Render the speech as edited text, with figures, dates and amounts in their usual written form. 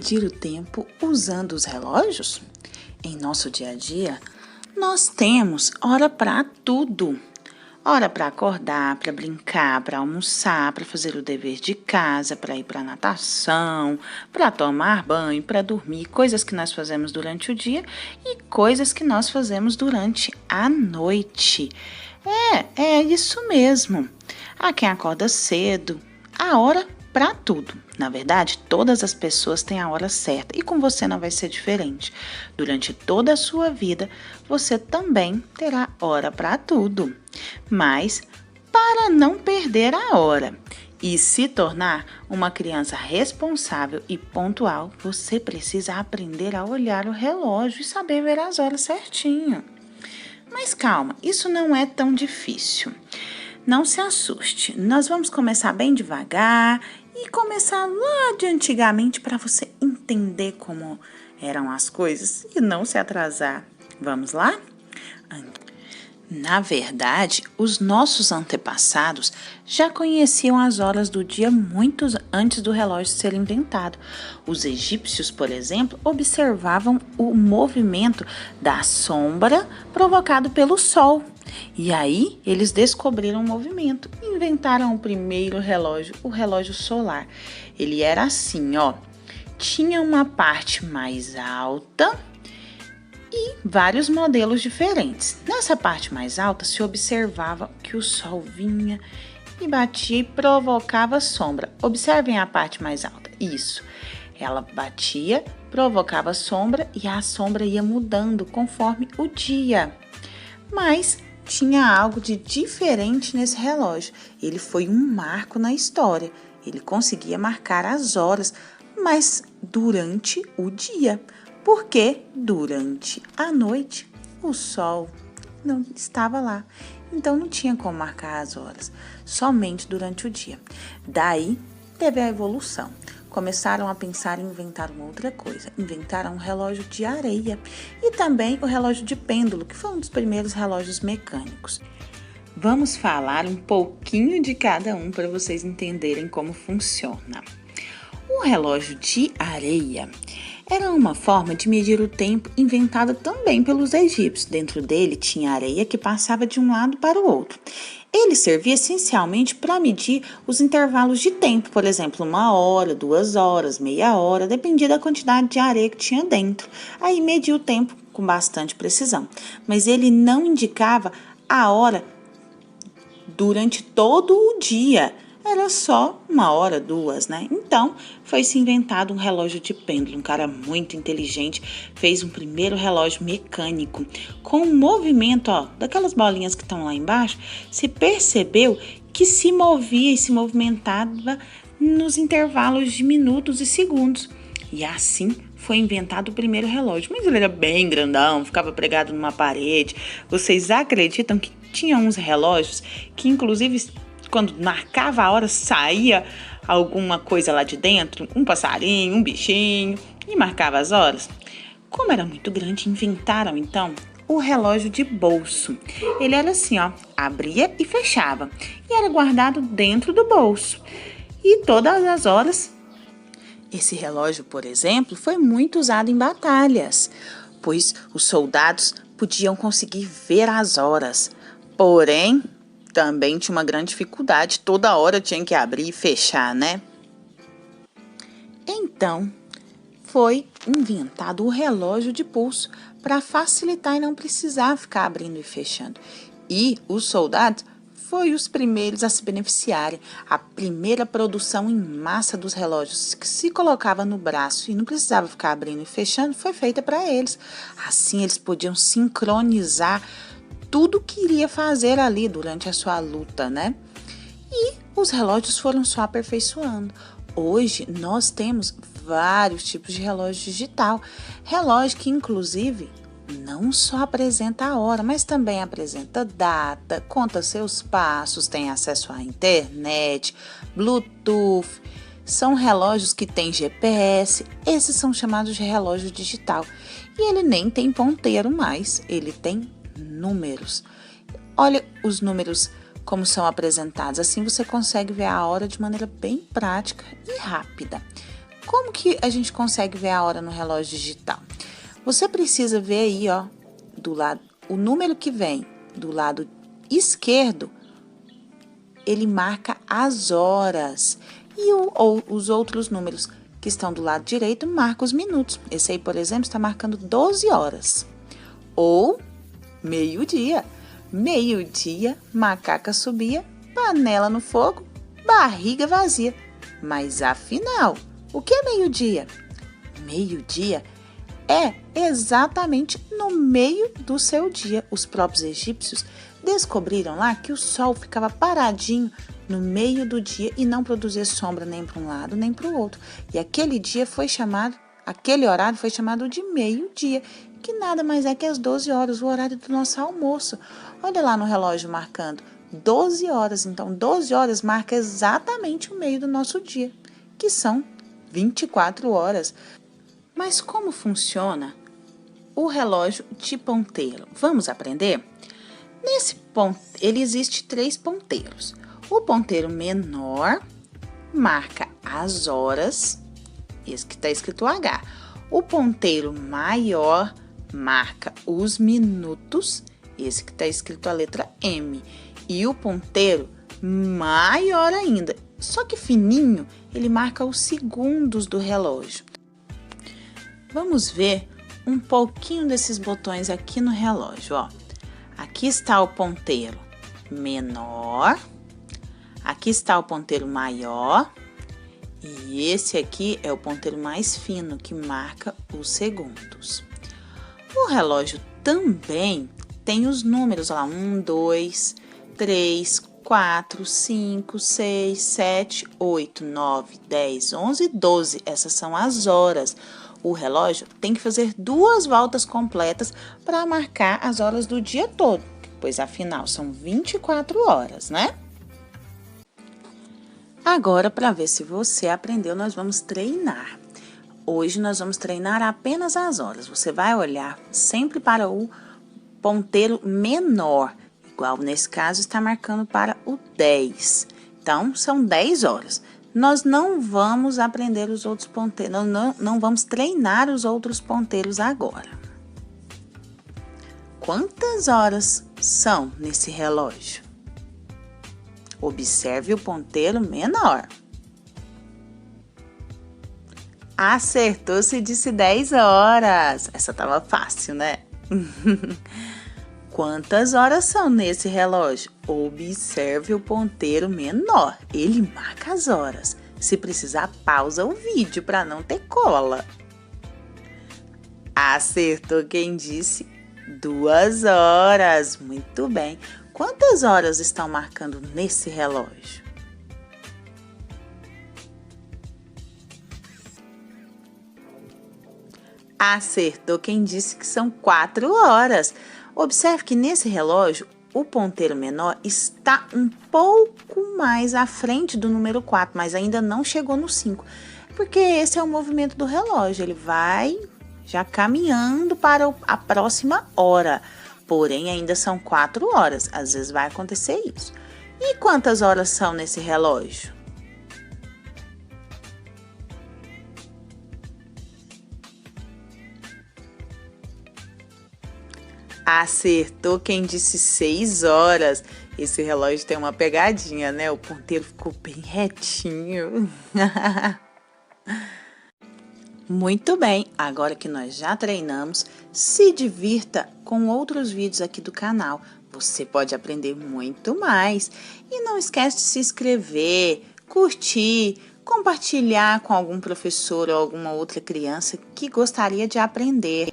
medir o tempo usando os relógios? Em nosso dia a dia, nós temos hora para tudo. Hora para acordar, para brincar, para almoçar, para fazer o dever de casa, para ir para natação, para tomar banho, para dormir, coisas que nós fazemos durante o dia e coisas que nós fazemos durante a noite. É isso mesmo. Há quem acorda cedo, a hora para tudo. Na verdade, todas as pessoas têm a hora certa e com você não vai ser diferente. Durante toda a sua vida, você também terá hora para tudo. Mas, para não perder a hora e se tornar uma criança responsável e pontual, você precisa aprender a olhar o relógio e saber ver as horas certinho. Mas calma, isso não é tão difícil. Não se assuste, nós vamos começar bem devagar e começar lá de antigamente para você entender como eram as coisas e não se atrasar. Vamos lá? Na verdade, os nossos antepassados já conheciam as horas do dia muito antes do relógio ser inventado. Os egípcios, por exemplo, observavam o movimento da sombra provocado pelo sol. E aí, eles descobriram o movimento e inventaram o primeiro relógio, o relógio solar. Ele era assim, ó. Tinha uma parte mais alta e vários modelos diferentes. Nessa parte mais alta se observava que o sol vinha e batia e provocava sombra. Observem a parte mais alta. Isso. Ela batia, provocava sombra e a sombra ia mudando conforme o dia. Mas tinha algo de diferente nesse relógio. Ele foi um marco na história. Ele conseguia marcar as horas, mas durante o dia. Porque durante a noite o sol não estava lá, então não tinha como marcar as horas, somente durante o dia. Daí teve a evolução. Começaram a pensar em inventar uma outra coisa. Inventaram um relógio de areia e também o relógio de pêndulo, que foi um dos primeiros relógios mecânicos. Vamos falar um pouquinho de cada um para vocês entenderem como funciona. O relógio de areia era uma forma de medir o tempo inventada também pelos egípcios. Dentro dele tinha areia que passava de um lado para o outro. Ele servia essencialmente para medir os intervalos de tempo, por exemplo, 1 hora, 2 horas, meia hora, dependia da quantidade de areia que tinha dentro. Aí media o tempo com bastante precisão, mas ele não indicava a hora durante todo o dia. Era só 1 hora, 2, né? Então, foi-se inventado um relógio de pêndulo. Um cara muito inteligente fez um primeiro relógio mecânico. Com o movimento, ó, daquelas bolinhas que estão lá embaixo, se percebeu que se movia e se movimentava nos intervalos de minutos e segundos. E assim foi inventado o primeiro relógio. Mas ele era bem grandão, ficava pregado numa parede. Vocês acreditam que tinha uns relógios que, inclusive, quando marcava a hora, saía alguma coisa lá de dentro, um passarinho, um bichinho, e marcava as horas? Como era muito grande, inventaram então o relógio de bolso. Ele era assim, ó, abria e fechava, e era guardado dentro do bolso. E todas as horas, esse relógio, por exemplo, foi muito usado em batalhas, pois os soldados podiam conseguir ver as horas. Porém, também tinha uma grande dificuldade, toda hora tinha que abrir e fechar, né? Então, foi inventado o relógio de pulso para facilitar e não precisar ficar abrindo e fechando. E os soldados foram os primeiros a se beneficiarem. A primeira produção em massa dos relógios que se colocava no braço e não precisava ficar abrindo e fechando foi feita para eles. Assim, eles podiam sincronizar tudo que iria fazer ali durante a sua luta, né? E os relógios foram só aperfeiçoando. Hoje, nós temos vários tipos de relógio digital. Relógio que, inclusive, não só apresenta a hora, mas também apresenta data, conta seus passos, tem acesso à internet, Bluetooth. São relógios que têm GPS. Esses são chamados de relógio digital. E ele nem tem ponteiro mais, ele tem números. Olha os números como são apresentados. Assim você consegue ver a hora de maneira bem prática e rápida. Como que a gente consegue ver a hora no relógio digital? Você precisa ver aí, ó, do lado, o número que vem do lado esquerdo, ele marca as horas. E os outros números que estão do lado direito marcam os minutos. Esse aí, por exemplo, está marcando 12 horas. Ou meio-dia. Meio-dia, macaca subia, panela no fogo, barriga vazia. Mas afinal, o que é meio-dia? Meio-dia é exatamente no meio do seu dia. Os próprios egípcios descobriram lá que o sol ficava paradinho no meio do dia e não produzia sombra nem para um lado nem para o outro. E aquele horário foi chamado de meio-dia, que nada mais é que as 12 horas, o horário do nosso almoço. Olha lá no relógio marcando 12 horas. Então, 12 horas marca exatamente o meio do nosso dia, que são 24 horas. Mas como funciona o relógio de ponteiro? Vamos aprender? Nesse ele existe 3 ponteiros. O ponteiro menor marca as horas, esse que está escrito H. O ponteiro maior marca os minutos, esse que está escrito a letra M. E o ponteiro maior ainda, só que fininho, ele marca os segundos do relógio. Vamos ver um pouquinho desses botões aqui no relógio, ó. Aqui está o ponteiro menor, aqui está o ponteiro maior e esse aqui é o ponteiro mais fino que marca os segundos. O relógio também tem os números, ó lá, 1, 2, 3, 4, 5, 6, 7, 8, 9, 10, 11 e 12. Essas são as horas. O relógio tem que fazer 2 voltas completas para marcar as horas do dia todo, pois afinal são 24 horas, né? Agora, para ver se você aprendeu, nós vamos treinar. Hoje nós vamos treinar apenas as horas. Você vai olhar sempre para o ponteiro menor, igual nesse caso está marcando para o 10. Então, são 10 horas. Nós não vamos aprender os outros ponteiros, não vamos treinar os outros ponteiros agora. Quantas horas são nesse relógio? Observe o ponteiro menor. Acertou, se disse 10 horas. Essa estava fácil, né? Quantas horas são nesse relógio? Observe o ponteiro menor. Ele marca as horas. Se precisar, pausa o vídeo para não ter cola. Acertou quem disse 2 horas. Muito bem. Quantas horas estão marcando nesse relógio? Acertou quem disse que são 4 horas. Observe que nesse relógio, o ponteiro menor está um pouco mais à frente do número 4, mas ainda não chegou no 5. Porque esse é o movimento do relógio, ele vai já caminhando para a próxima hora. Porém, ainda são 4 horas, às vezes vai acontecer isso. E quantas horas são nesse relógio? Acertou quem disse 6 horas. Esse relógio tem uma pegadinha, né? O ponteiro ficou bem retinho. Muito bem, agora que nós já treinamos, se divirta com outros vídeos aqui do canal. Você pode aprender muito mais. E não esquece de se inscrever, curtir, compartilhar com algum professor ou alguma outra criança que gostaria de aprender.